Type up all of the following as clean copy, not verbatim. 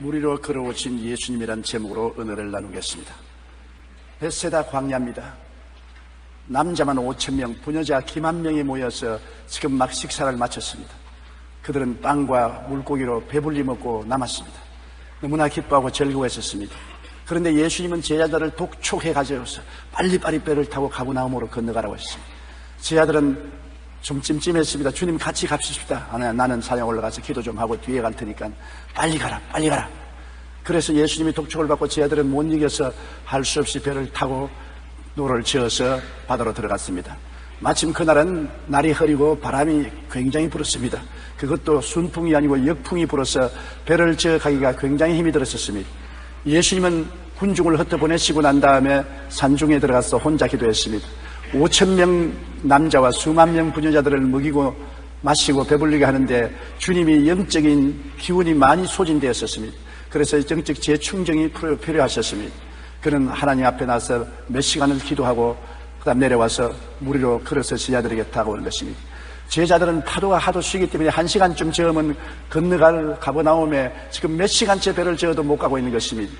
물 위로 걸어오신 예수님이란 제목으로 은혜를 나누겠습니다. 벳세다 광야입니다. 남자만 5,000명, 부녀자 기만 명이 모여서 지금 막 식사를 마쳤습니다. 그들은 빵과 물고기로 배불리 먹고 남았습니다. 너무나 기뻐하고 즐거워했었습니다. 그런데 예수님은 제자들을 독촉해 가져서 빨리빨리 배를 타고 가버나움으로 건너가라고 했습니다. 제자들은 좀 찜찜했습니다. 주님 같이 갑시다. 나는 산에 올라가서 기도 좀 하고 뒤에 갈 테니까 빨리 가라. 그래서 예수님이 독촉을 받고 제자들은 못 이겨서 할 수 없이 배를 타고 노를 지어서 바다로 들어갔습니다. 마침 그날은 날이 흐리고 바람이 굉장히 불었습니다. 그것도 순풍이 아니고 역풍이 불어서 배를 지어 가기가 굉장히 힘이 들었었습니다. 예수님은 군중을 흩어보내시고 난 다음에 산중에 들어가서 혼자 기도했습니다. 5,000명 남자와 수만 명 부녀자들을 먹이고 마시고 배불리게 하는데 주님이 영적인 기운이 많이 소진되었었습니다. 그래서 영적 재충전이 필요하셨습니다. 그는 하나님 앞에 나서 몇 시간을 기도하고 그다음 내려와서 물 위로 걸어서 제자들에게 다가오는 것입니다. 제자들은 파도가 하도 쉬기 때문에 1시간쯤 저으면 건너갈 가버나움에 지금 몇 시간째 배를 저어도 못 가고 있는 것입니다.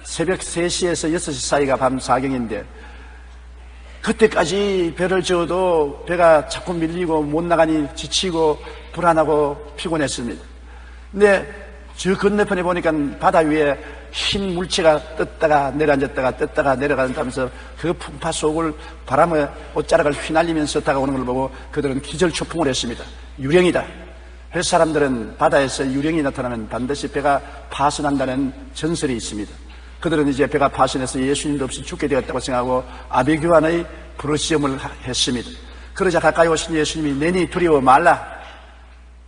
새벽 3시에서 6시 사이가 밤 4경인데 그때까지 배를 저어도 배가 자꾸 밀리고 못 나가니 지치고 불안하고 피곤했습니다. 근데 저 건너편에 보니까 바다 위에 흰 물체가 떴다가 내려앉았다가 떴다가 내려간다면서 그 풍파 속을 바람의 옷자락을 휘날리면서 다가오는 걸 보고 그들은 기절초풍을 했습니다. 유령이다. 그 사람들은 바다에서 유령이 나타나면 반드시 배가 파손한다는 전설이 있습니다. 그들은 이제 배가 파손해서 예수님도 없이 죽게 되었다고 생각하고 아비규환의 부르시움을 했습니다. 그러자 가까이 오신 예수님이 내니 두려워 말라.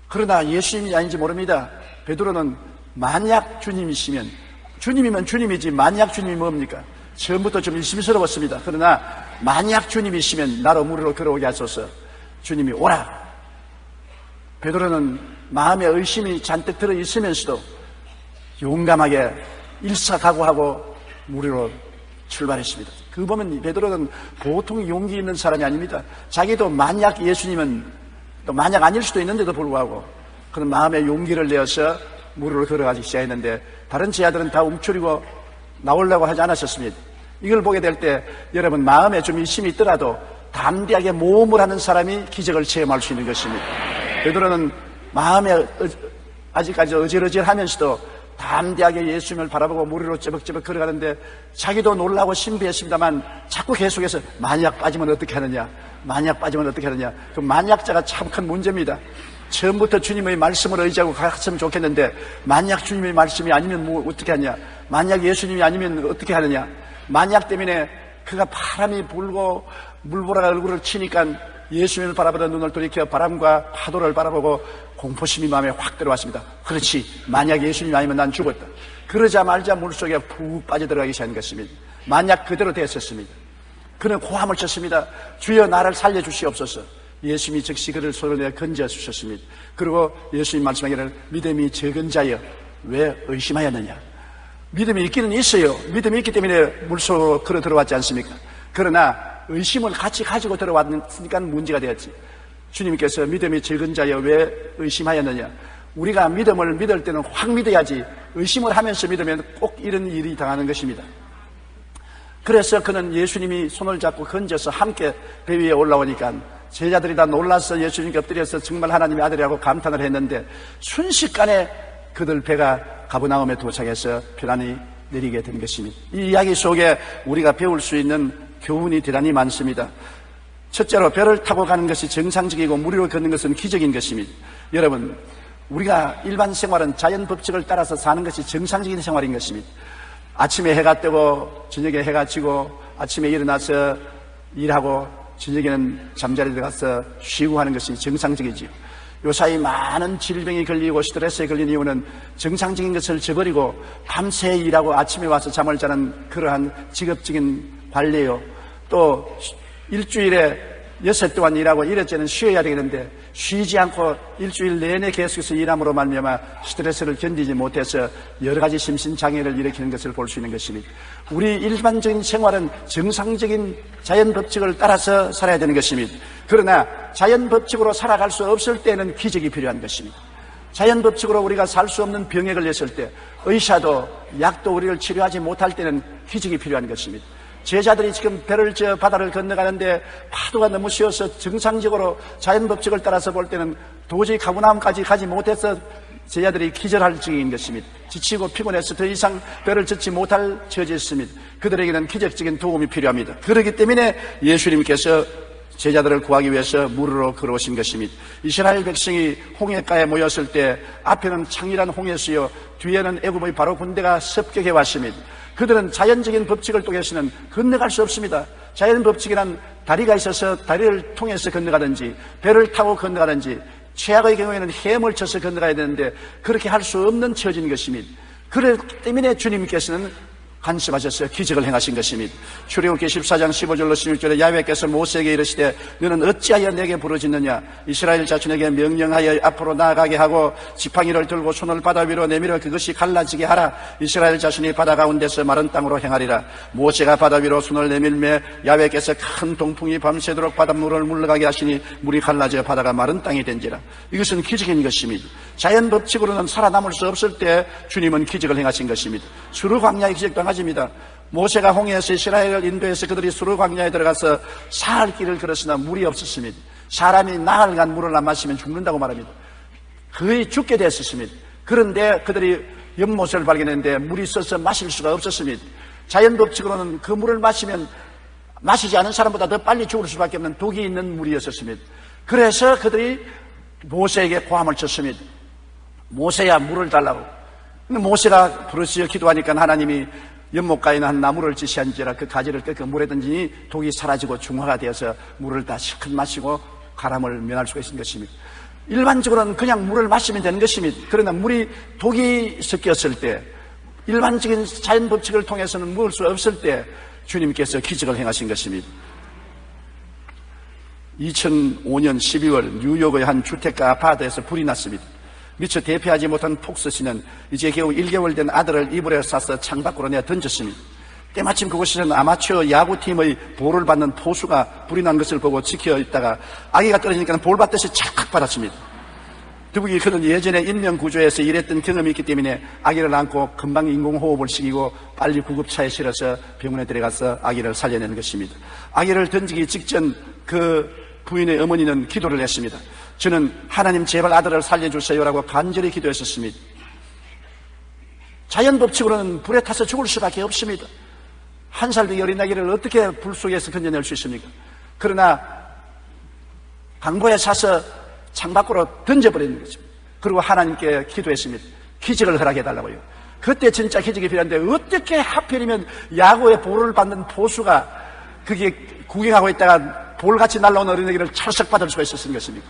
그러나 예수님이 아닌지 모릅니다. 베드로는 만약 주님이시면, 주님이면 주님이지 만약 주님이 뭡니까? 처음부터 좀 의심스러웠습니다. 그러나 만약 주님이시면 나로 물으로 걸어오게 하소서. 주님이 오라. 베드로는 마음에 의심이 잔뜩 들어있으면서도 용감하게 일사각오하고 무리로 출발했습니다. 그 보면 베드로는 보통 용기 있는 사람이 아닙니다. 자기도 만약 예수님은 또 만약 아닐 수도 있는데도 불구하고 그런 마음의 용기를 내어서 무리로 걸어가기 시작했는데 다른 제자들은 다 움츠리고 나오려고 하지 않았었습니다. 이걸 보게 될 때 여러분 마음에 좀 의심이 있더라도 담대하게 모험을 하는 사람이 기적을 체험할 수 있는 것입니다. 베드로는 마음에 아직까지 어질어질하면서도 담대하게 예수님을 바라보고 무리로 쩌벅쩌벅 걸어가는데 자기도 놀라고 신비했습니다만 자꾸 계속해서 만약 빠지면 어떻게 하느냐, 그 만약자가 참 큰 문제입니다. 처음부터 주님의 말씀을 의지하고 갔으면 좋겠는데 만약 주님의 말씀이 아니면 뭐 어떻게 하냐, 만약 예수님이 아니면 어떻게 하느냐, 만약 때문에 그가 바람이 불고 물보라가 얼굴을 치니까 예수님을 바라보던 눈을 돌이켜 바람과 파도를 바라보고 공포심이 마음에 확 들어왔습니다. 그렇지, 만약 예수님이 아니면 난 죽었다. 그러자마자 물속에 푹 빠져들어가기 시작한 것입니다. 만약 그대로 됐었습니다. 그는 고함을 쳤습니다. 주여 나를 살려주시옵소서. 예수님이 즉시 그를 손을 내어 건져주셨습니다. 그리고 예수님 말씀하기를 믿음이 적은 자여 왜 의심하였느냐. 믿음이 있기는 있어요. 믿음이 있기 때문에 물속으로 걸어 들어왔지 않습니까? 그러나 의심을 같이 가지고 들어왔으니까 문제가 되었지. 주님께서 믿음이 적은 자여 왜 의심하였느냐. 우리가 믿음을 믿을 때는 확 믿어야지 의심을 하면서 믿으면 꼭 이런 일이 당하는 것입니다. 그래서 그는 예수님이 손을 잡고 건져서 함께 배 위에 올라오니까 제자들이 다 놀라서 예수님께 엎드려서 정말 하나님의 아들이라고 감탄을 했는데 순식간에 그들 배가 가버나움에 도착해서 편안히 내리게 된 것입니다. 이 이야기 속에 우리가 배울 수 있는 교훈이 대단히 많습니다. 첫째로 배를 타고 가는 것이 정상적이고 물 위로 걷는 것은 기적인 것입니다. 여러분, 우리가 일반 생활은 자연 법칙을 따라서 사는 것이 정상적인 생활인 것입니다. 아침에 해가 뜨고 저녁에 해가 지고 아침에 일어나서 일하고 저녁에는 잠자리에 들어가서 쉬고 하는 것이 정상적이지요. 요사이 많은 질병이 걸리고 스트레스에 걸린 이유는 정상적인 것을 저버리고 밤새 일하고 아침에 와서 잠을 자는 그러한 직업적인 관례요. 또 일주일에 6일 동안 일하고 1회째는 쉬어야 되는데 쉬지 않고 일주일 내내 계속해서 일함으로 말미암아 스트레스를 견디지 못해서 여러 가지 심신장애를 일으키는 것을 볼 수 있는 것입니다. 우리 일반적인 생활은 정상적인 자연 법칙을 따라서 살아야 되는 것입니다. 그러나 자연 법칙으로 살아갈 수 없을 때는 기적이 필요한 것입니다. 자연 법칙으로 우리가 살 수 없는 병에 걸렸을 때 의사도 약도 우리를 치료하지 못할 때는 기적이 필요한 것입니다. 제자들이 지금 배를 저 바다를 건너가는데 파도가 너무 쉬워서 정상적으로 자연 법칙을 따라서 볼 때는 도저히 가버나움까지 가지 못해서 제자들이 기절할 중인 것입니다. 지치고 피곤해서 더 이상 배를 젓지 못할 처지였습니다. 그들에게는 기적적인 도움이 필요합니다. 그렇기 때문에 예수님께서 제자들을 구하기 위해서 물으로 걸어오신 것입니다. 이스라엘 백성이 홍해가에 모였을 때 앞에는 창렬한 홍해수요 뒤에는 애굽의 바로 군대가 습격해 왔습니다. 그들은 자연적인 법칙을 통해서는 건너갈 수 없습니다. 자연 법칙이란 다리가 있어서 다리를 통해서 건너가든지 배를 타고 건너가든지 최악의 경우에는 해물 쳐서 건너가야 되는데 그렇게 할 수 없는 처지인 것입니다. 그렇기 때문에 주님께서는 간섭하셨어요. 기적을 행하신 것입니다. 출애굽기 14장 15절로 16절에 야훼께서 모세에게 이르시되 너는 어찌하여 내게 부르짖느냐 이스라엘 자손에게 명령하여 앞으로 나아가게 하고 지팡이를 들고 손을 바다 위로 내밀어 그것이 갈라지게 하라. 이스라엘 자손이 바다 가운데서 마른 땅으로 행하리라. 모세가 바다 위로 손을 내밀매 야훼께서 큰 동풍이 밤새도록 바닷물을 물러가게 하시니 물이 갈라져 바다가 마른 땅이 된지라. 이것은 기적인 것입니다. 자연 법칙으로는 살아남을 수 없을 때 주님은 기적을 행하신 것입니다. 수르 광야의 기적도 가집니다. 모세가 홍해에서 이스라엘을 인도해서 그들이 수르 광야에 들어가서 사흘 길을 걸었으나 물이 없었습니다. 사람이 나흘간 물을 안 마시면 죽는다고 말합니다. 거의 죽게 됐었습니다. 그런데 그들이 연못을 발견했는데 물이 있어서 마실 수가 없었습니다. 자연 법칙으로는 그 물을 마시면 마시지 않은 사람보다 더 빨리 죽을 수밖에 없는 독이 있는 물이었었습니다. 그래서 그들이 모세에게 고함을 쳤습니다. 모세야 물을 달라고. 근데 모세가 부르짖어 기도하니까 하나님이 연못가에 있는 한 나무를 지시한지라 그 가지를 꺾어 물에 던지니 독이 사라지고 중화가 되어서 물을 다 실컷 마시고 가람을 면할 수가 있는 것입니다. 일반적으로는 그냥 물을 마시면 되는 것입니다. 그러나 물이 독이 섞였을 때 일반적인 자연 법칙을 통해서는 먹을 수 없을 때 주님께서 기적을 행하신 것입니다. 2005년 12월 뉴욕의 한 주택가 아파트에서 불이 났습니다. 미처 대피하지 못한 폭스 씨는 이제 겨우 1개월 된 아들을 이불에 싸서 창밖으로 내어 던졌습니다. 때마침 그곳에서는 아마추어 야구팀의 볼을 받는 포수가 불이 난 것을 보고 지켜 있다가 아기가 떨어지니까 볼 받듯이 찰칵 받았습니다. 더욱이 그는 예전에 인명구조에서 일했던 경험이 있기 때문에 아기를 안고 금방 인공호흡을 시키고 빨리 구급차에 실어서 병원에 데려가서 아기를 살려낸 것입니다. 아기를 던지기 직전 그 부인의 어머니는 기도를 했습니다. 저는 하나님 제발 아들을 살려주세요라고 간절히 기도했었습니다. 자연 법칙으로는 불에 타서 죽을 수밖에 없습니다. 한 살 된 어린아기를 어떻게 불 속에서 건져낼 수 있습니까? 그러나 강보에 사서 창밖으로 던져버리는 거죠. 그리고 하나님께 기도했습니다. 기적을 허락해달라고요. 그때 진짜 기적이 필요한데 어떻게 하필이면 야구의 볼을 받는 포수가 그게 구경하고 있다가 볼같이 날라온 어린아기를 찰싹 받을 수가 있었던 것입니다.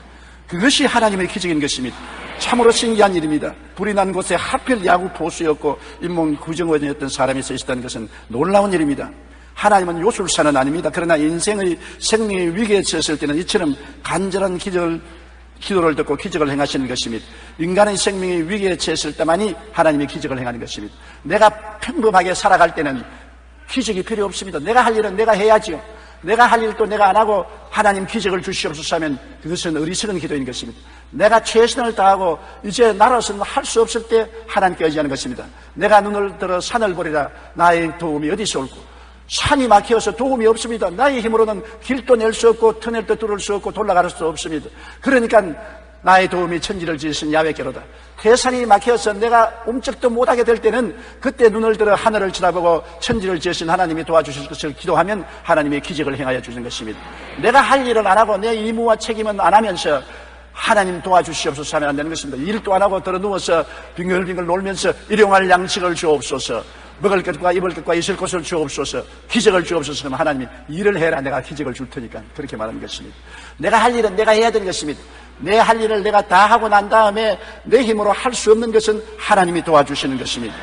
그것이 하나님의 기적인 것입니다. 참으로 신기한 일입니다. 불이 난 곳에 하필 야구 포수였고 인문 구정원이었던 사람이 서 있었다는 것은 놀라운 일입니다. 하나님은 요술사는 아닙니다. 그러나 인생의 생명의 위기에 처했을 때는 이처럼 간절한 기도를 듣고 기적을 행하시는 것입니다. 인간의 생명의 위기에 처했을 때만이 하나님의 기적을 행하는 것입니다. 내가 평범하게 살아갈 때는 기적이 필요 없습니다. 내가 할 일은 내가 해야지요. 내가 할 일도 내가 안 하고 하나님 기적을 주시옵소서 하면 그것은 어리석은 기도인 것입니다. 내가 최선을 다하고 이제 나로서는 할 수 없을 때 하나님께 의지하는 것입니다. 내가 눈을 들어 산을 보리라. 나의 도움이 어디서 올고 산이 막혀서 도움이 없습니다. 나의 힘으로는 길도 낼 수 없고 터널도 뚫을 수 없고 돌아갈 수 없습니다. 그러니까 나의 도움이 천지를 지으신 야훼께로다. 태산이 막혀서 내가 움쩍도 못하게 될 때는 그때 눈을 들어 하늘을 쳐다보고 천지를 지으신 하나님이 도와주실 것을 기도하면 하나님이 기적을 행하여 주신 것입니다. 내가 할 일은 안 하고 내 의무와 책임은 안 하면서 하나님 도와주시옵소서 하면 안 되는 것입니다. 일도 안 하고 들어 누워서 빙글빙글 놀면서 일용할 양식을 주옵소서, 먹을 것과 입을 것과 있을 곳을 주옵소서, 기적을 주옵소서 하면 하나님이 일을 해라, 내가 기적을 줄 테니까 그렇게 말하는 것입니다. 내가 할 일은 내가 해야 되는 것입니다. 내 할 일을 내가 다 하고 난 다음에 내 힘으로 할 수 없는 것은 하나님이 도와주시는 것입니다.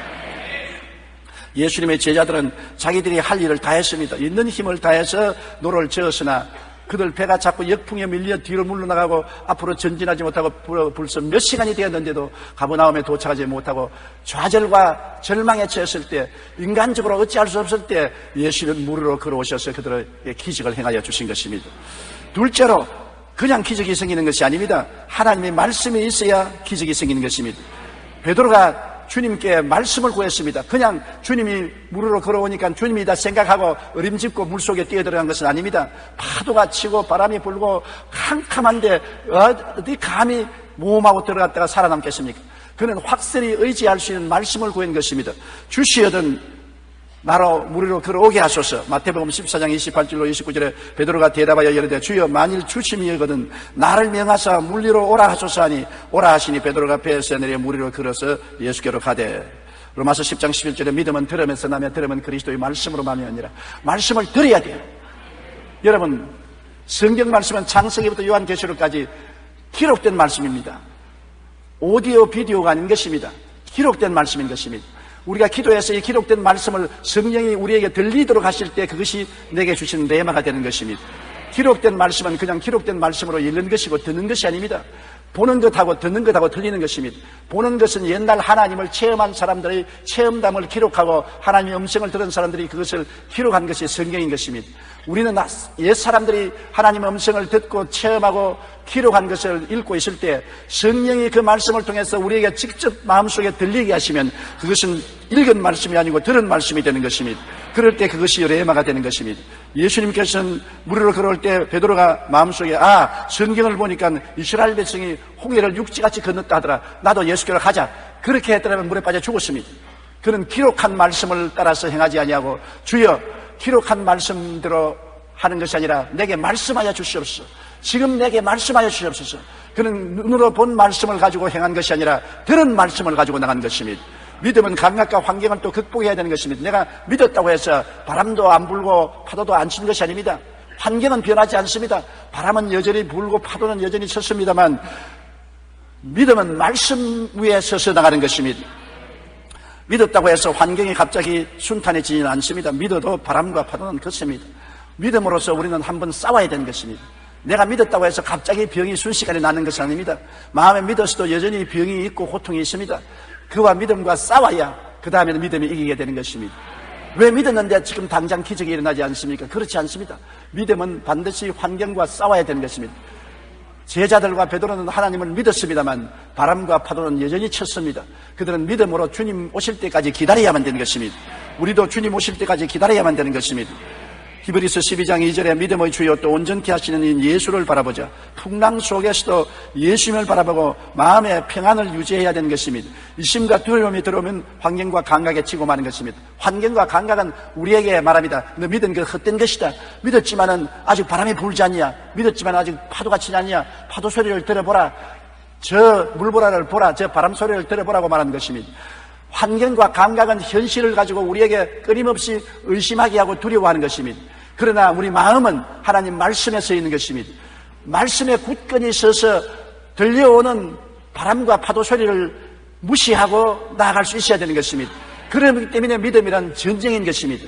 예수님의 제자들은 자기들이 할 일을 다 했습니다. 있는 힘을 다해서 노를 저었으나 그들 배가 자꾸 역풍에 밀려 뒤로 물러나가고 앞으로 전진하지 못하고 벌써 몇 시간이 되었는데도 가버나움에 도착하지 못하고 좌절과 절망에 처했을 때, 인간적으로 어찌할 수 없을 때 예수는 무리로 걸어오셔서 그들에게 기적을 행하여 주신 것입니다. 둘째로 그냥 기적이 생기는 것이 아닙니다. 하나님의 말씀이 있어야 기적이 생기는 것입니다. 베드로가 주님께 말씀을 구했습니다. 그냥 주님이 물으로 걸어오니까 주님이다 생각하고 어림짚고 물속에 뛰어들어간 것은 아닙니다. 파도가 치고 바람이 불고 캄캄한데 어디 감히 모험하고 들어갔다가 살아남겠습니까? 그는 확실히 의지할 수 있는 말씀을 구한 것입니다. 주시어든 나로 무리로 걸어오게 하소서. 마태복음 14장 28절로 29절에 베드로가 대답하여 이르되 주여 만일 주심이거든 나를 명하사 물리로 오라 하소서 하니 오라 하시니 베드로가 배에서 내려 무리로 걸어서 예수께로 가되. 로마서 10장 11절에 믿음은 들으면서 나며 들으면 그리스도의 말씀으로 말미암으니라. 말씀을 들어야 돼요. 여러분, 성경 말씀은 창세기부터 요한계시록까지 기록된 말씀입니다. 오디오 비디오가 아닌 것입니다. 기록된 말씀인 것입니다. 우리가 기도해서 이 기록된 말씀을 성령이 우리에게 들리도록 하실 때 그것이 내게 주신 레마가 되는 것입니다. 기록된 말씀은 그냥 기록된 말씀으로 읽는 것이고 듣는 것이 아닙니다. 보는 것하고 듣는 것하고 틀리는 것입니다. 보는 것은 옛날 하나님을 체험한 사람들의 체험담을 기록하고 하나님의 음성을 들은 사람들이 그것을 기록한 것이 성경인 것입니다. 우리는 옛 사람들이 하나님의 음성을 듣고 체험하고 기록한 것을 읽고 있을 때 성령이 그 말씀을 통해서 우리에게 직접 마음속에 들리게 하시면 그것은 읽은 말씀이 아니고 들은 말씀이 되는 것입니다. 그럴 때 그것이 레마가 되는 것입니다. 예수님께서는 무리로 걸어올 때 베드로가 마음속에 성경을 보니까 이스라엘 백성이 홍해를 육지같이 건넜다 하더라. 나도 예수께로 가자. 그렇게 했더라면 물에 빠져 죽었습니다. 그는 기록한 말씀을 따라서 행하지 아니하고 주여 기록한 말씀대로 하는 것이 아니라 내게 말씀하여 주시옵소서. 지금 내게 말씀하여 주시옵소서. 그는 눈으로 본 말씀을 가지고 행한 것이 아니라 들은 말씀을 가지고 나간 것입니다. 믿음은 감각과 환경을 또 극복해야 되는 것입니다. 내가 믿었다고 해서 바람도 안 불고 파도도 안 치는 것이 아닙니다. 환경은 변하지 않습니다. 바람은 여전히 불고 파도는 여전히 쳤습니다만 믿음은 말씀 위에 서서 나가는 것입니다. 믿었다고 해서 환경이 갑자기 순탄해지지는 않습니다. 믿어도 바람과 파도는 그렇습니다. 믿음으로써 우리는 한번 싸워야 되는 것입니다. 내가 믿었다고 해서 갑자기 병이 순식간에 나는 것은 아닙니다. 마음에 믿었어도 여전히 병이 있고 고통이 있습니다. 그와 믿음과 싸워야 그 다음에는 믿음이 이기게 되는 것입니다. 왜 믿었는데 지금 당장 기적이 일어나지 않습니까? 그렇지 않습니다. 믿음은 반드시 환경과 싸워야 되는 것입니다. 제자들과 베드로는 하나님을 믿었습니다만 바람과 파도는 여전히 쳤습니다. 그들은 믿음으로 주님 오실 때까지 기다려야만 되는 것입니다. 우리도 주님 오실 때까지 기다려야만 되는 것입니다. 히브리서 12장 2절에 믿음의 주요 또 온전케 하시는 인 예수를 바라보자. 풍랑 속에서도 예수님을 바라보고 마음의 평안을 유지해야 되는 것입니다. 의심과 두려움이 들어오면 환경과 감각에 치고 마는 것입니다. 환경과 감각은 우리에게 말합니다. 너 믿은 그 헛된 것이다. 믿었지만은 아직 바람이 불지 않냐. 믿었지만 아직 파도가 치지 않냐. 파도 소리를 들어보라. 저 물보라를 보라. 저 바람 소리를 들어보라고 말하는 것입니다. 환경과 감각은 현실을 가지고 우리에게 끊임없이 의심하게 하고 두려워하는 것입니다. 그러나 우리 마음은 하나님 말씀에 서 있는 것입니다. 말씀에 굳건히 서서 들려오는 바람과 파도 소리를 무시하고 나아갈 수 있어야 되는 것입니다. 그렇기 때문에 믿음이란 전쟁인 것입니다.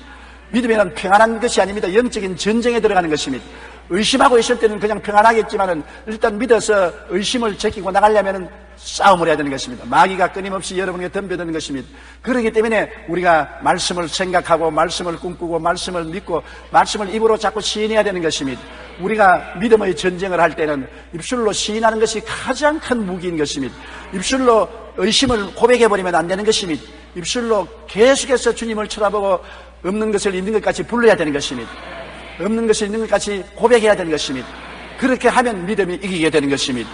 믿음이란 평안한 것이 아닙니다. 영적인 전쟁에 들어가는 것입니다. 의심하고 있을 때는 그냥 평안하겠지만은 일단 믿어서 의심을 제끼고 나가려면은 싸움을 해야 되는 것입니다. 마귀가 끊임없이 여러분에게 덤벼드는 것입니다. 그렇기 때문에 우리가 말씀을 생각하고 말씀을 꿈꾸고 말씀을 믿고 말씀을 입으로 자꾸 시인해야 되는 것입니다. 우리가 믿음의 전쟁을 할 때는 입술로 시인하는 것이 가장 큰 무기인 것입니다. 입술로 의심을 고백해버리면 안 되는 것입니다. 입술로 계속해서 주님을 쳐다보고 없는 것을 있는 것까지 불러야 되는 것입니다. 없는 것을 있는 것까지 고백해야 되는 것입니다. 그렇게 하면 믿음이 이기게 되는 것입니다.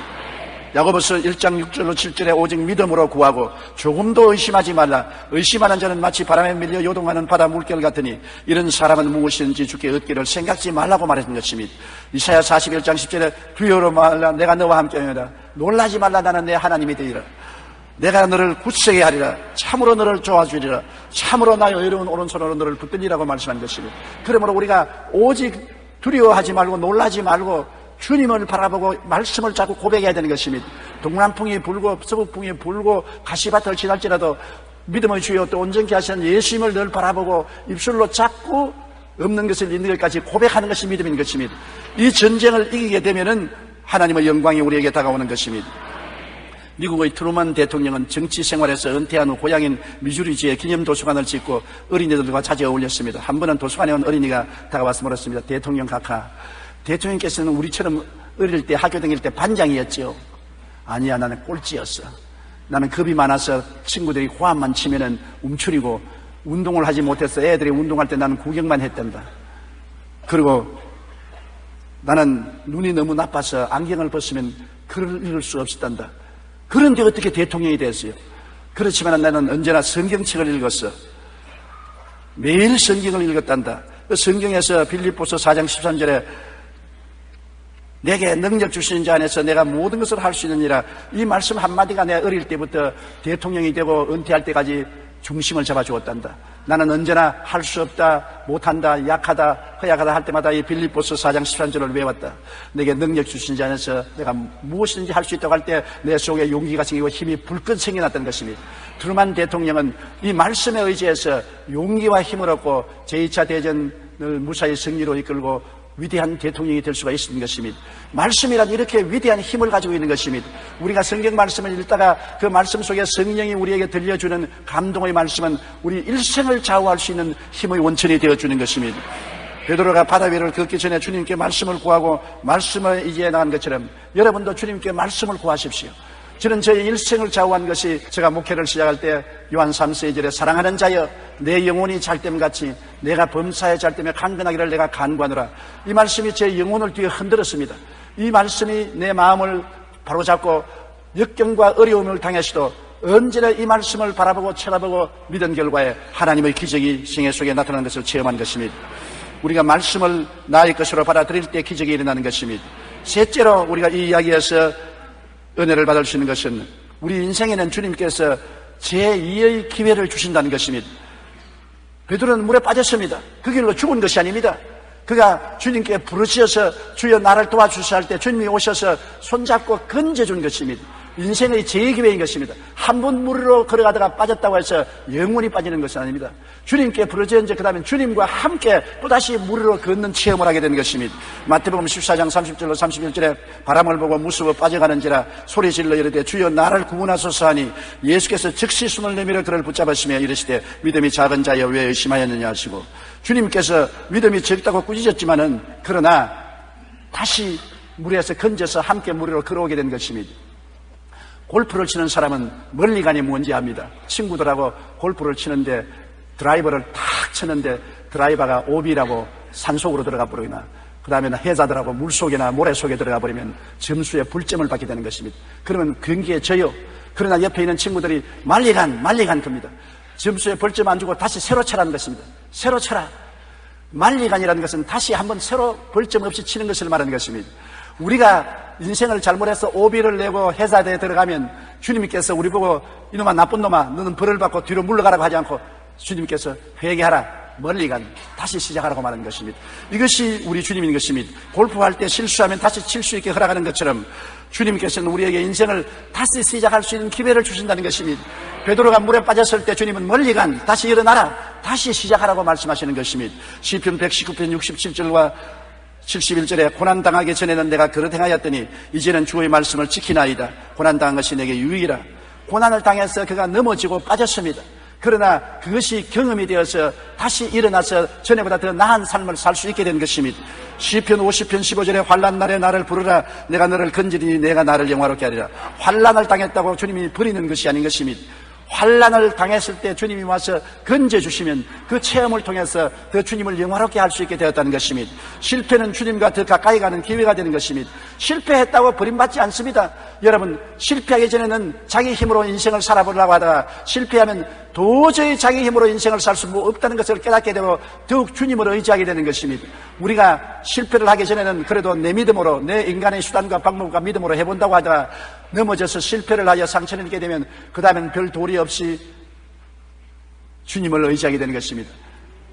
야고보서 1장 6절로 7절에 오직 믿음으로 구하고 조금도 의심하지 말라. 의심하는 자는 마치 바람에 밀려 요동하는 바다 물결 같으니 이런 사람은 무엇이든지 주께 얻기를 생각지 말라고 말했던 것입니다. 이사야 41장 10절에 두려워 말라. 내가 너와 함께하리라. 놀라지 말라. 나는 내 하나님이 되리라. 내가 너를 굳세게 하리라. 참으로 너를 도와주리라. 참으로 나의 의로운 오른손으로 너를 붙들리라고 말씀한 것입니다. 그러므로 우리가 오직 두려워하지 말고 놀라지 말고 주님을 바라보고 말씀을 자꾸 고백해야 되는 것입니다. 동남풍이 불고 서북풍이 불고 가시밭을 지날지라도 믿음의 주여 또 온전케 하시는 예수님을 늘 바라보고 입술로 자꾸 없는 것을 있는 것까지 고백하는 것이 믿음인 것입니다. 이 전쟁을 이기게 되면은 하나님의 영광이 우리에게 다가오는 것입니다. 미국의 트루먼 대통령은 정치 생활에서 은퇴한 후 고향인 미주리주에 기념 도서관을 짓고 어린이들과 자주 어울렸습니다. 한 번은 도서관에 온 어린이가 다가와서 물었습니다. 대통령 각하, 대통령께서는 우리처럼 어릴 때 학교 다닐 때 반장이었죠. 아니야, 나는 꼴찌였어. 나는 겁이 많아서 친구들이 호흡만 치면은 움츠리고 운동을 하지 못해서 애들이 운동할 때 나는 구경만 했단다. 그리고 나는 눈이 너무 나빠서 안경을 벗으면 글을 읽을 수 없었단다. 그런데 어떻게 대통령이 됐어요? 그렇지만 나는 언제나 성경책을 읽었어. 매일 성경을 읽었단다. 그 성경에서 빌립보서 4장 13절에 내게 능력 주시는 자 안에서 내가 모든 것을 할 수 있느니라, 이 말씀 한마디가 내가 어릴 때부터 대통령이 되고 은퇴할 때까지 중심을 잡아주었단다. 나는 언제나 할 수 없다, 못한다, 약하다, 허약하다 할 때마다 이 빌립보서 4장 13절을 외웠다. 내게 능력 주신 자 안에서 내가 무엇이든지 할 수 있다고 할 때 내 속에 용기가 생기고 힘이 불끈 생겨났던 것입니다. 트루만 대통령은 이 말씀에 의지해서 용기와 힘을 얻고 제2차 대전을 무사히 승리로 이끌고 위대한 대통령이 될 수가 있는 것입니다. 말씀이란 이렇게 위대한 힘을 가지고 있는 것입니다. 우리가 성경 말씀을 읽다가 그 말씀 속에 성령이 우리에게 들려주는 감동의 말씀은 우리 일생을 좌우할 수 있는 힘의 원천이 되어주는 것입니다. 베드로가 바다 위를 걷기 전에 주님께 말씀을 구하고 말씀을 의지해 나간 것처럼 여러분도 주님께 말씀을 구하십시오. 저는 저의 일생을 좌우한 것이 제가 목회를 시작할 때 요한 3서 2절에 사랑하는 자여 내 영혼이 잘됨같이 내가 범사에 잘됨에 강건하기를 내가 간구하노라. 이 말씀이 제 영혼을 뒤에 흔들었습니다. 이 말씀이 내 마음을 바로잡고 역경과 어려움을 당했어도 언제나 이 말씀을 바라보고 쳐다보고 믿은 결과에 하나님의 기적이 생애 속에 나타나는 것을 체험한 것입니다. 우리가 말씀을 나의 것으로 받아들일 때 기적이 일어나는 것입니다. 셋째로 우리가 이 이야기에서 은혜를 받을 수 있는 것은 우리 인생에는 주님께서 제2의 기회를 주신다는 것입니다. 베드로는 물에 빠졌습니다. 그 길로 죽은 것이 아닙니다. 그가 주님께 부르짖어서 주여 나를 도와주시오 할 때 주님이 오셔서 손잡고 건져준 것입니다. 인생의 제2기회인 것입니다. 한 번 물으로 걸어가다가 빠졌다고 해서 영원히 빠지는 것은 아닙니다. 주님께 부르짖은 그 다음에 주님과 함께 또다시 물으로 걷는 체험을 하게 되는 것입니다. 마태복음 14장 30절로 31절에 바람을 보고 무서워 빠져가는지라 소리질러 이르되 주여 나를 구원하소서 하니 예수께서 즉시 손을 내밀어 그를 붙잡으시며 이르시되 믿음이 작은 자여 왜 의심하였느냐 하시고, 주님께서 믿음이 적다고 꾸짖었지만은 그러나 다시 물에서 건져서 함께 물으로 걸어오게 된 것입니다. 골프를 치는 사람은 멀리 가니 뭔지 압니다. 친구들하고 골프를 치는데 드라이버를 탁 치는데 드라이버가 오비라고 산속으로 들어가 버리거나 그 다음에는 해자들하고 물속이나 모래 속에 들어가 버리면 점수에 불점을 받게 되는 것입니다. 그러면 경기에 져요. 그러나 옆에 있는 친구들이 말리간 겁니다. 점수에 벌점 안 주고 다시 새로 쳐라는 것입니다. 새로 쳐라. 말리간이라는 것은 다시 한번 새로 벌점 없이 치는 것을 말하는 것입니다. 우리가 인생을 잘못해서 오비를 내고 해사대에 들어가면 주님께서 우리 보고 이놈아 나쁜 놈아 너는 벌을 받고 뒤로 물러가라고 하지 않고 주님께서 회개하라, 멀리 간, 다시 시작하라고 말하는 것입니다. 이것이 우리 주님인 것입니다. 골프할 때 실수하면 다시 칠 수 있게 허락하는 것처럼 주님께서는 우리에게 인생을 다시 시작할 수 있는 기회를 주신다는 것입니다. 베드로가 물에 빠졌을 때 주님은 멀리 간, 다시 일어나라, 다시 시작하라고 말씀하시는 것입니다. 시편 119편 67절과 71절에 고난당하기 전에는 내가 그릇 행하였더니 이제는 주의 말씀을 지키나이다. 고난당한 것이 내게 유익이라. 고난을 당해서 그가 넘어지고 빠졌습니다. 그러나 그것이 경험이 되어서 다시 일어나서 전에보다 더 나은 삶을 살 수 있게 된 것입니다. 시편 50편 15절에 환난 날에 나를 부르라. 내가 너를 건지리니 내가 나를 영화롭게 하리라. 환난을 당했다고 주님이 버리는 것이 아닌 것입니다. 환난을 당했을 때 주님이 와서 건져주시면 그 체험을 통해서 더 주님을 영화롭게 할 수 있게 되었다는 것입니다. 실패는 주님과 더 가까이 가는 기회가 되는 것입니다. 실패했다고 버림받지 않습니다. 여러분, 실패하기 전에는 자기 힘으로 인생을 살아보려고 하다가 실패하면 도저히 자기 힘으로 인생을 살 수 없다는 것을 깨닫게 되고 더욱 주님을 의지하게 되는 것입니다. 우리가 실패를 하기 전에는 그래도 내 믿음으로, 내 인간의 수단과 방법과 믿음으로 해본다고 하다가 넘어져서 실패를 하여 상처를 입게 되면 그 다음엔 별 도리 없이 주님을 의지하게 되는 것입니다.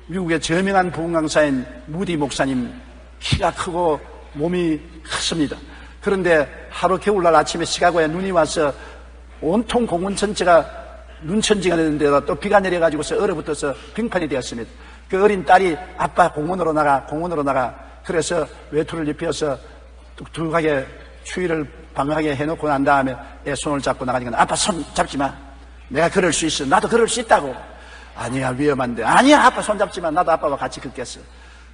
미국의 저명한 부흥 강사인 무디 목사님, 키가 크고 몸이 컸습니다. 그런데 하루 겨울날 아침에 시카고에 눈이 와서 온통 공원 전체가 눈천지가 되는데다 또 비가 내려가지고서 얼어붙어서 빙판이 되었습니다. 그 어린 딸이 아빠 공원으로 나가 그래서 외투를 입혀서 뚝뚝하게 추위를 방하게 해놓고 난 다음에 애 손을 잡고 나가니까 아빠 손 잡지 마. 내가 걸을 수 있어. 나도 걸을 수 있다고. 아니야, 위험한데. 아니야, 아빠 손 잡지 마. 나도 아빠와 같이 걷겠어.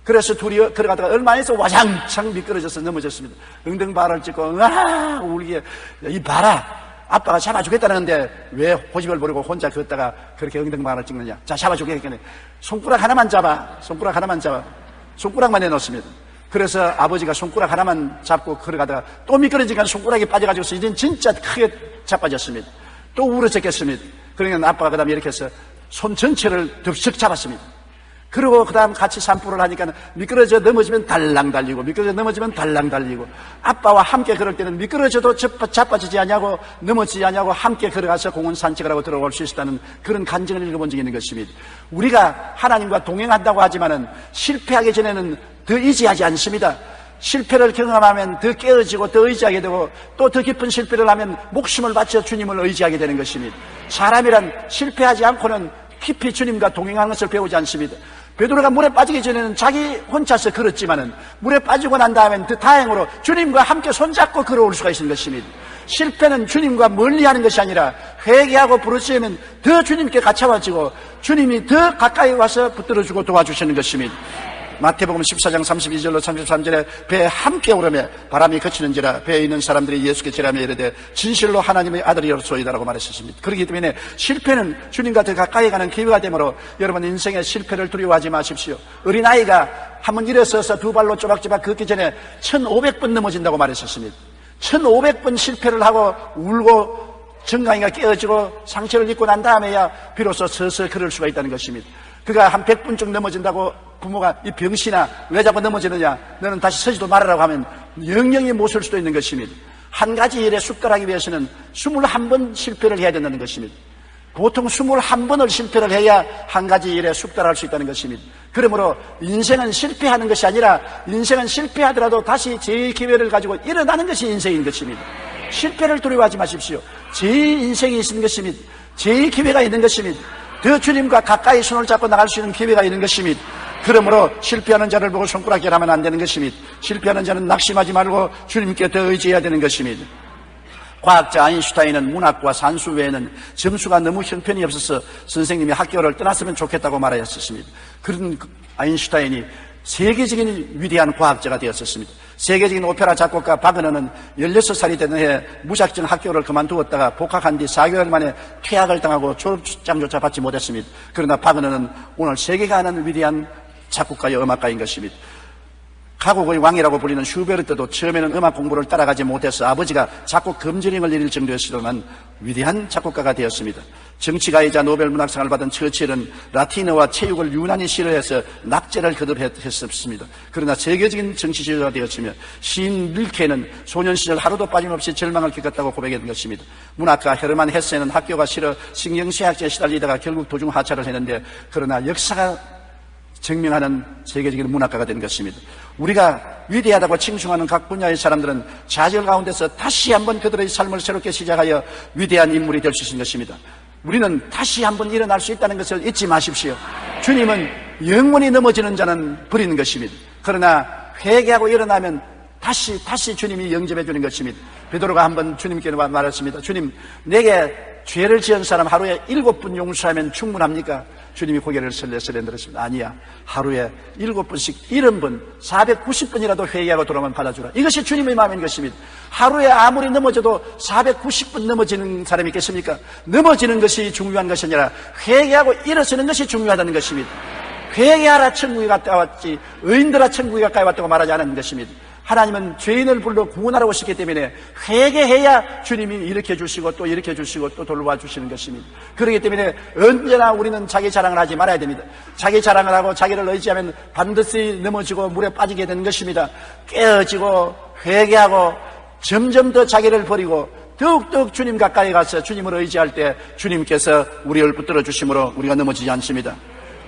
그래서 둘이 걸어가다가 얼마 안에서 와장창 미끄러져서 넘어졌습니다. 엉덩발을 찍고 으아 울기에 이 봐라 아빠가 잡아주겠다는데 왜 고집을 부리고 혼자 걷다가 그렇게 엉덩발을 찍느냐. 자 잡아주겠겠네. 손가락 하나만 잡아. 손가락 하나만 잡아. 손가락만 내놓습니다. 그래서 아버지가 손가락 하나만 잡고 걸어가다가 또 미끄러지니까 손가락이 빠져가지고 이젠 진짜 크게 자빠졌습니다. 또 울어졌겠습니다. 그러니까 아빠가 그 다음에 이렇게 해서 손 전체를 덥석 잡았습니다. 그리고 그 다음 같이 산불을 하니까 미끄러져 넘어지면 달랑 달리고 미끄러져 넘어지면 달랑 달리고 아빠와 함께 걸을 때는 미끄러져도 자빠지지 않냐고 넘어지지 않냐고 함께 걸어가서 공원 산책을 하고 들어올 수 있었다는 그런 간증을 읽어본 적이 있는 것입니다. 우리가 하나님과 동행한다고 하지만은 실패하기 전에는 더 의지하지 않습니다. 실패를 경험하면 더 깨어지고 더 의지하게 되고 또 더 깊은 실패를 하면 목숨을 바쳐 주님을 의지하게 되는 것입니다. 사람이란 실패하지 않고는 깊이 주님과 동행하는 것을 배우지 않습니다. 베드로가 물에 빠지기 전에는 자기 혼자서 걸었지만은 물에 빠지고 난 다음엔 더 다행으로 주님과 함께 손잡고 걸어올 수가 있는 것입니다. 실패는 주님과 멀리하는 것이 아니라 회개하고 부르짖으면 더 주님께 가까워지고 주님이 더 가까이 와서 붙들어주고 도와주시는 것입니다. 마태복음 14장 32절로 33절에 배에 함께 오르며 바람이 그치는지라 배에 있는 사람들이 예수께 제라며 이르되 진실로 하나님의 아들이었소이다라고 말했었습니다. 그렇기 때문에 실패는 주님과 더 가까이 가는 기회가 되므로 여러분 인생의 실패를 두려워하지 마십시오. 어린아이가 한번 일어서서 두 발로 쪼박쪼박 걷기 전에 1500번 넘어진다고 말했었습니다. 1500번 실패를 하고 울고 정강이가 깨어지고 상처를 입고 난 다음에야 비로소 서서 걸을 수가 있다는 것입니다. 그가 한 100번쯤 넘어진다고 부모가 이 병신아 왜 자꾸 넘어지느냐 너는 다시 서지도 말아라고 하면 영영이 못 설 수도 있는 것입니다. 한 가지 일에 습득하기 위해서는 21번 실패를 해야 된다는 것입니다. 보통 21번을 실패를 해야 한 가지 일에 숙달할 수 있다는 것입니다. 그러므로 인생은 실패하는 것이 아니라 인생은 실패하더라도 다시 제2기회를 가지고 일어나는 것이 인생인 것입니다. 실패를 두려워하지 마십시오. 제2인생이 있는 것입니다. 제2기회가 있는 것입니다. 더 주님과 가까이 손을 잡고 나갈 수 있는 기회가 있는 것입니다. 그러므로 실패하는 자를 보고 손가락질하면 안 되는 것입니다. 실패하는 자는 낙심하지 말고 주님께 더 의지해야 되는 것입니다. 과학자 아인슈타인은 문학과 산수 외에는 점수가 너무 형편이 없어서 선생님이 학교를 떠났으면 좋겠다고 말하였습니다. 그런 아인슈타인이 세계적인 위대한 과학자가 되었었습니다. 세계적인 오페라 작곡가 바그너는 16살이 되는 해에 무작정 학교를 그만두었다가 복학한 뒤 4개월 만에 퇴학을 당하고 졸업장조차 받지 못했습니다. 그러나 바그너는 오늘 세계가 아는 위대한 작곡가여 음악가인 것입니다. 가곡의 왕이라고 불리는 슈베르트도 처음에는 음악 공부를 따라가지 못해서 아버지가 작곡 금지령을 내릴 정도였지만 위대한 작곡가가 되었습니다. 정치가이자 노벨 문학상을 받은 처칠은 라틴어와 체육을 유난히 싫어해서 낙제를 거듭했습니다. 그러나 세계적인 정치 지도자가 되었으며 시인 릴케는 소년 시절 하루도 빠짐없이 절망을 겪었다고 고백했던 것입니다. 문학가 헤르만 헤세는 학교가 싫어 신경쇠약제에 시달리다가 결국 도중 하차를 했는데 그러나 역사가 증명하는 세계적인 문학가가 된 것입니다. 우리가 위대하다고 칭송하는 각 분야의 사람들은 좌절 가운데서 다시 한번 그들의 삶을 새롭게 시작하여 위대한 인물이 될 수 있는 것입니다. 우리는 다시 한번 일어날 수 있다는 것을 잊지 마십시오. 주님은 영원히 넘어지는 자는 버리는 것입니다. 그러나 회개하고 일어나면 다시 주님이 영접해 주는 것입니다. 베드로가 한번 주님께 말했습니다. 주님, 내게 죄를 지은 사람 하루에 7번 용서하면 충분합니까? 주님이 고개를 설레설레 들었습니다. 아니야. 하루에 7번씩 70번, 490번이라도 회개하고 돌아오면 받아주라. 이것이 주님의 마음인 것입니다. 하루에 아무리 넘어져도 490번 넘어지는 사람이 있겠습니까? 넘어지는 것이 중요한 것이 아니라 회개하고 일어서는 것이 중요하다는 것입니다. 회개하라 천국에 가까이 왔지 의인들아 천국에 가까이 왔다고 말하지 않은 것입니다. 하나님은 죄인을 불러 구원하러 오셨기 때문에 회개해야 주님이 일으켜 주시고 또 일으켜 주시고 또 돌봐 주시는 것입니다. 그렇기 때문에 언제나 우리는 자기 자랑을 하지 말아야 됩니다. 자기 자랑을 하고 자기를 의지하면 반드시 넘어지고 물에 빠지게 되는 것입니다. 깨어지고 회개하고 점점 더 자기를 버리고 더욱더욱 주님 가까이 가서 주님을 의지할 때 주님께서 우리를 붙들어 주심으로 우리가 넘어지지 않습니다.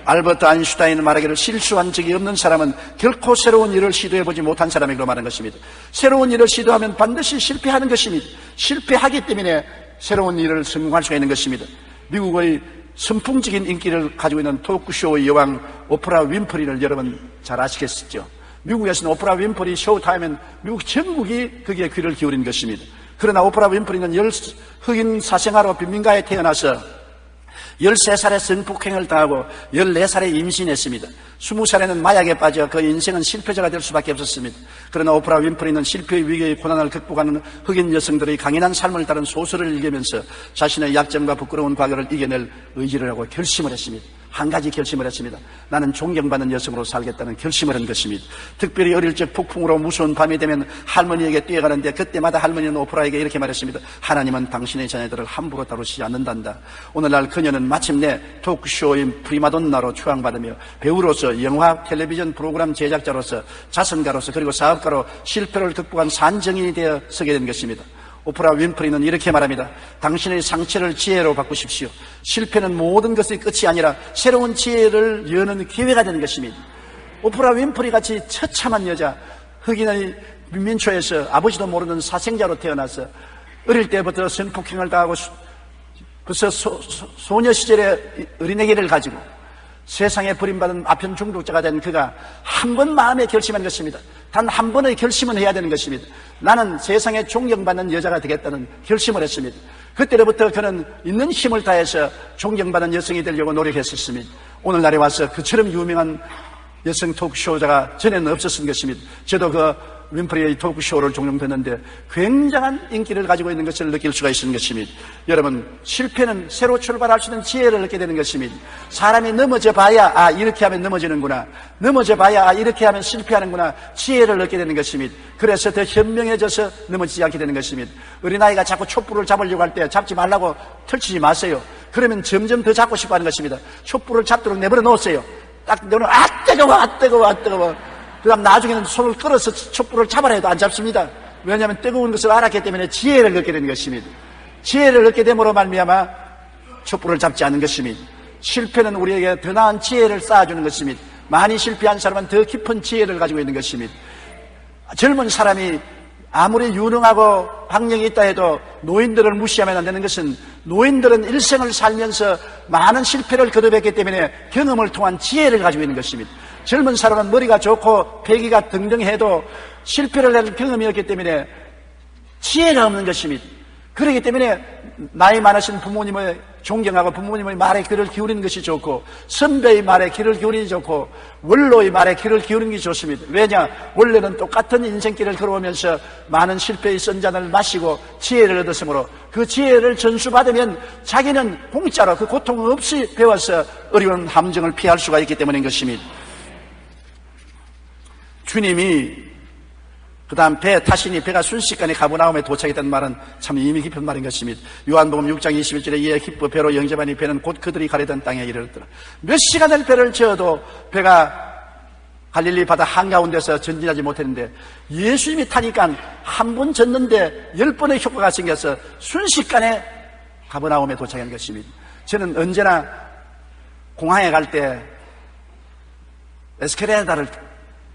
알버트 아인슈타인은 말하기를 실수한 적이 없는 사람은 결코 새로운 일을 시도해보지 못한 사람이라고 말한 것입니다. 새로운 일을 시도하면 반드시 실패하는 것입니다. 실패하기 때문에 새로운 일을 성공할 수가 있는 것입니다. 미국의 선풍적인 인기를 가지고 있는 토크쇼의 여왕 오프라 윈프리를 여러분 잘 아시겠죠? 미국에서는 오프라 윈프리 쇼타임은 미국 전국이 거기에 귀를 기울인 것입니다. 그러나 오프라 윈프리는 흑인 사생아로 빈민가에 태어나서 13살에 성폭행을 당하고 14살에 임신했습니다. 20살에는 마약에 빠져 그 인생은 실패자가 될 수밖에 없었습니다. 그러나 오프라 윈프리는 실패의 위기의 고난을 극복하는 흑인 여성들의 강인한 삶을 따른 소설을 읽으면서 자신의 약점과 부끄러운 과거를 이겨낼 의지를 하고 결심을 했습니다. 한 가지 결심을 했습니다. 나는 존경받는 여성으로 살겠다는 결심을 한 것입니다. 특별히 어릴 적 폭풍으로 무서운 밤이 되면 할머니에게 뛰어가는데 그때마다 할머니는 오프라에게 이렇게 말했습니다. 하나님은 당신의 자녀들을 함부로 다루시지 않는단다. 오늘날 그녀는 마침내 토크쇼인 프리마돈나로 추앙받으며 배우로서 영화 텔레비전 프로그램 제작자로서 자선가로서 그리고 사업가로 실패를 극복한 산정인이 되어 서게 된 것입니다. 오프라 윈프리는 이렇게 말합니다. 당신의 상처를 지혜로 바꾸십시오. 실패는 모든 것의 끝이 아니라 새로운 지혜를 여는 기회가 되는 것입니다. 오프라 윈프리 같이 처참한 여자, 흑인의 민민초에서 아버지도 모르는 사생자로 태어나서 어릴 때부터 성폭행을 당하고 벌써 소녀 시절에 어린애기를 가지고 세상에 버림받은 아편 중독자가 된 그가 한 번 마음에 결심한 것입니다. 단 한 번의 결심은 해야 되는 것입니다. 나는 세상에 존경받는 여자가 되겠다는 결심을 했습니다. 그때로부터 그는 있는 힘을 다해서 존경받는 여성이 되려고 노력했었습니다. 오늘날에 와서 그처럼 유명한 여성 토크쇼자가 전에는 없었던 것입니다. 저도 그 윈프리의 토크쇼를 종종 듣는데 굉장한 인기를 가지고 있는 것을 느낄 수가 있는 것입니다. 여러분, 실패는 새로 출발할 수 있는 지혜를 얻게 되는 것입니다. 사람이 넘어져 봐야 이렇게 하면 넘어지는구나, 넘어져 봐야 이렇게 하면 실패하는구나, 지혜를 얻게 되는 것입니다. 그래서 더 현명해져서 넘어지지 않게 되는 것입니다. 어린아이가 자꾸 촛불을 잡으려고 할 때 잡지 말라고 털치지 마세요. 그러면 점점 더 잡고 싶어 하는 것입니다. 촛불을 잡도록 내버려 놓으세요. 딱 내버려, 뜨거워. 그 다음 나중에는 손을 끌어서 촛불을 잡아라 해도 안 잡습니다. 왜냐하면 뜨거운 것을 알았기 때문에 지혜를 얻게 되는 것입니다. 지혜를 얻게 됨으로 말미암아 촛불을 잡지 않는 것입니다. 실패는 우리에게 더 나은 지혜를 쌓아주는 것입니다. 많이 실패한 사람은 더 깊은 지혜를 가지고 있는 것입니다. 젊은 사람이 아무리 유능하고 박력이 있다 해도 노인들을 무시하면 안 되는 것은 노인들은 일생을 살면서 많은 실패를 거듭했기 때문에 경험을 통한 지혜를 가지고 있는 것입니다. 젊은 사람은 머리가 좋고 패기가 등등해도 실패를 할 경험이 없기 때문에 지혜가 없는 것입니다. 그렇기 때문에 나이 많으신 부모님을 존경하고 부모님의 말에 귀를 기울이는 것이 좋고 선배의 말에 귀를 기울이는 게 좋고 원로의 말에 귀를 기울이는 게 좋습니다. 왜냐? 원래는 똑같은 인생길을 걸어오면서 많은 실패의 선잔을 마시고 지혜를 얻었으므로 그 지혜를 전수받으면 자기는 공짜로 그 고통 없이 배워서 어려운 함정을 피할 수가 있기 때문인 것입니다. 주님이 그 다음 배 타시니 배가 순식간에 가버나움에 도착했다는 말은 참 의미 깊은 말인 것입니다. 요한복음 6장 21절에 이에 기뻐 배로 영접하니 배는 곧 그들이 가려던 땅에 이르렀더라. 몇 시간을 배를 저어도 배가 갈릴리 바다 한가운데서 전진하지 못했는데 예수님이 타니까 한 번 졌는데 10번의 효과가 생겨서 순식간에 가버나움에 도착한 것입니다. 저는 언제나 공항에 갈 때 에스컬레이터를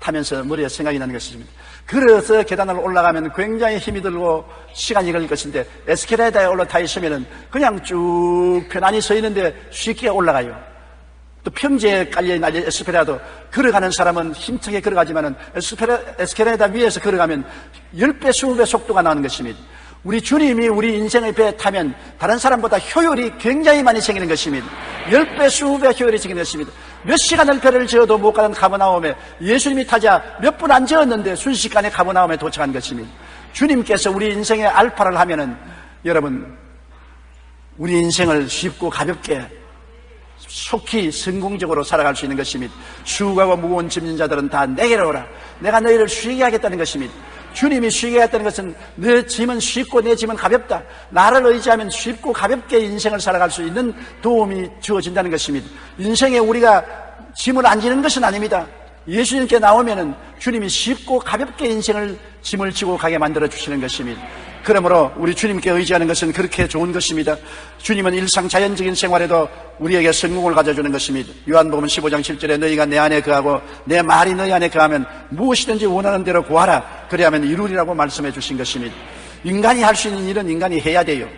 타면서 머리에 생각이 나는 것입니다. 걸어서 계단을 올라가면 굉장히 힘이 들고 시간이 걸릴 것인데 에스컬레이터에 올라타 있으면 그냥 쭉 편안히 서 있는데 쉽게 올라가요. 또 평지에 깔려있는 에스컬레이터도 걸어가는 사람은 힘차게 걸어가지만 에스컬레이터 위에서 걸어가면 10배, 20배 속도가 나는 것입니다. 우리 주님이 우리 인생의 배에 타면 다른 사람보다 효율이 굉장히 많이 생기는 것입니다. 10배, 20배 효율이 생기는 것입니다. 몇 시간을 배를 저어도 못 가는 가버나움에 예수님이 타자 몇 분 안 저었는데 순식간에 가버나움에 도착한 것입니다. 주님께서 우리 인생의 알파를 하면은 여러분 우리 인생을 쉽고 가볍게 속히 성공적으로 살아갈 수 있는 것입니다. 수고하고 무거운 짐진 자들은 다 내게로 오라. 내가 너희를 쉬게 하겠다는 것입니다. 주님이 쉬게 하겠다는 것은 내 짐은 쉽고 내 짐은 가볍다. 나를 의지하면 쉽고 가볍게 인생을 살아갈 수 있는 도움이 주어진다는 것입니다. 인생에 우리가 짐을 안 지는 것은 아닙니다. 예수님께 나오면은 주님이 쉽고 가볍게 인생을 짐을 지고 가게 만들어 주시는 것입니다. 그러므로 우리 주님께 의지하는 것은 그렇게 좋은 것입니다. 주님은 일상 자연적인 생활에도 우리에게 성공을 가져주는 것입니다. 요한복음 15장 7절에 너희가 내 안에 거하고 내 말이 너희 안에 거하면 무엇이든지 원하는 대로 구하라. 그래야만 이루리라고 말씀해 주신 것입니다. 인간이 할 수 있는 일은 인간이 해야 돼요.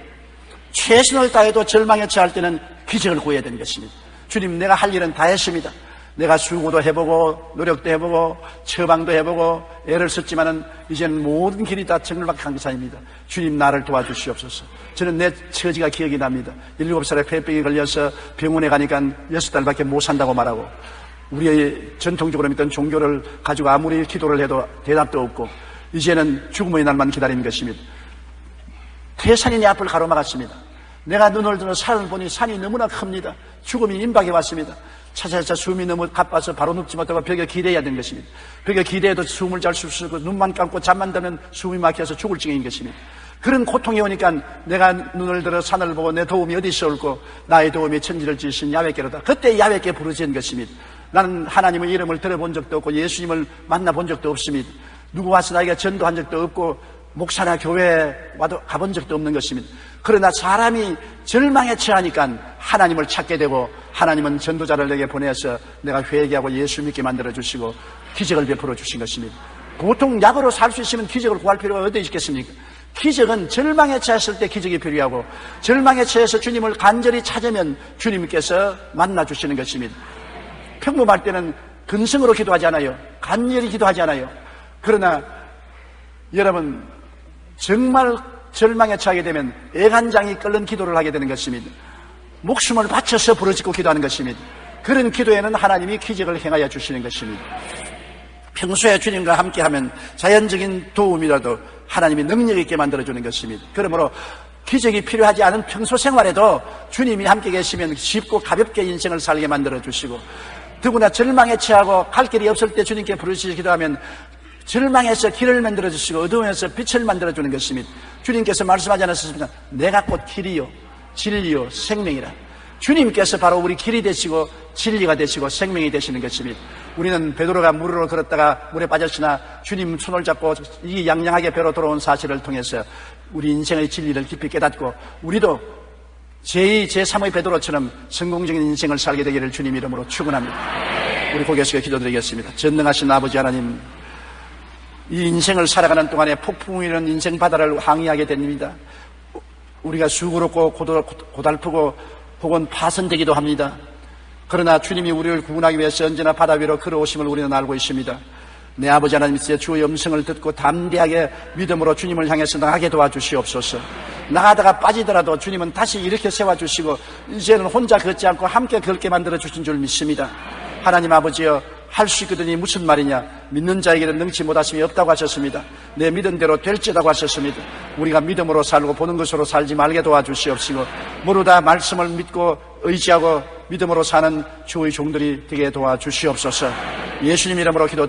최선을 다해도 절망에 처할 때는 기적을 구해야 되는 것입니다. 주님, 내가 할 일은 다 했습니다. 내가 수고도 해보고 노력도 해보고 처방도 해보고 애를 썼지만은 이제는 모든 길이 다 정말박한산입니다. 주님 나를 도와주시옵소서. 저는 내 처지가 기억이 납니다. 7살에 폐병에 걸려서 병원에 가니까 6달밖에 못 산다고 말하고, 우리의 전통적으로 믿던 종교를 가지고 아무리 기도를 해도 대답도 없고, 이제는 죽음의 날만 기다리는 것입니다. 태산이 내 앞을 가로막았습니다. 내가 눈을 들어 산을 보니 산이 너무나 큽니다. 죽음이 임박해 왔습니다. 차차차 숨이 너무 가빠서 바로 눕지 못하고 벽에 기대야 되는 것입니다. 벽에 기대해도 숨을 잘 쉴 수 없고, 눈만 감고 잠만 들면 숨이 막혀서 죽을 지경인 것입니다. 그런 고통이 오니까 내가 눈을 들어 산을 보고 내 도움이 어디서 올고, 나의 도움이 천지를 지으신 야훼께로다. 그때 야훼께 부르짖은 것입니다. 나는 하나님의 이름을 들어본 적도 없고 예수님을 만나본 적도 없습니다. 누구 와서 나에게 전도한 적도 없고 목사나 교회에 와도 가본 적도 없는 것입니다. 그러나 사람이 절망에 처하니까 하나님을 찾게 되고, 하나님은 전도자를 내게 보내서 내가 회개하고 예수 믿게 만들어주시고 기적을 베풀어 주신 것입니다. 보통 약으로 살 수 있으면 기적을 구할 필요가 어디 있겠습니까? 기적은 절망에 처했을 때 기적이 필요하고, 절망에 처해서 주님을 간절히 찾으면 주님께서 만나주시는 것입니다. 평범할 때는 근성으로 기도하지 않아요. 간절히 기도하지 않아요. 그러나 여러분, 정말 절망에 처하게 되면 애간장이 끓는 기도를 하게 되는 것입니다. 목숨을 바쳐서 부르짖고 기도하는 것입니다. 그런 기도에는 하나님이 기적을 행하여 주시는 것입니다. 평소에 주님과 함께하면 자연적인 도움이라도 하나님이 능력 있게 만들어주는 것입니다. 그러므로 기적이 필요하지 않은 평소 생활에도 주님이 함께 계시면 쉽고 가볍게 인생을 살게 만들어주시고, 더구나 절망에 처하고 갈 길이 없을 때 주님께 부르짖어 기도하면 절망에서 길을 만들어주시고 어두움에서 빛을 만들어주는 것입니다. 주님께서 말씀하지 않았습니까? 내가 곧 길이요 진리요 생명이라. 주님께서 바로 우리 길이 되시고 진리가 되시고 생명이 되시는 것입니다. 우리는 베드로가 물으로 걸었다가 물에 빠졌으나 주님 손을 잡고 이 양양하게 배로 돌아온 사실을 통해서 우리 인생의 진리를 깊이 깨닫고, 우리도 제2, 제3의 베드로처럼 성공적인 인생을 살게 되기를 주님 이름으로 축원합니다. 우리 고개 숙여 기도드리겠습니다. 전능하신 아버지 하나님, 이 인생을 살아가는 동안에 폭풍 이런 인생 바다를 항해하게 됩니다. 우리가 수고롭고 고달프고 혹은 파선되기도 합니다. 그러나 주님이 우리를 구원하기 위해서 언제나 바다 위로 걸어오심을 우리는 알고 있습니다. 내 아버지 하나님께서 주의 음성을 듣고 담대하게 믿음으로 주님을 향해서 나가게 도와주시옵소서. 나가다가 빠지더라도 주님은 다시 이렇게 세워주시고 이제는 혼자 걷지 않고 함께 걷게 만들어주신 줄 믿습니다. 하나님 아버지여, 할 수 있거든이 무슨 말이냐? 믿는 자에게는 능치 못하심이 없다고 하셨습니다. 내 믿은 대로 될지라고 하셨습니다. 우리가 믿음으로 살고 보는 것으로 살지 말게 도와주시옵시고, 모두 다 말씀을 믿고 의지하고 믿음으로 사는 주의 종들이 되게 도와주시옵소서. 예수님 이름으로 기도드립니다.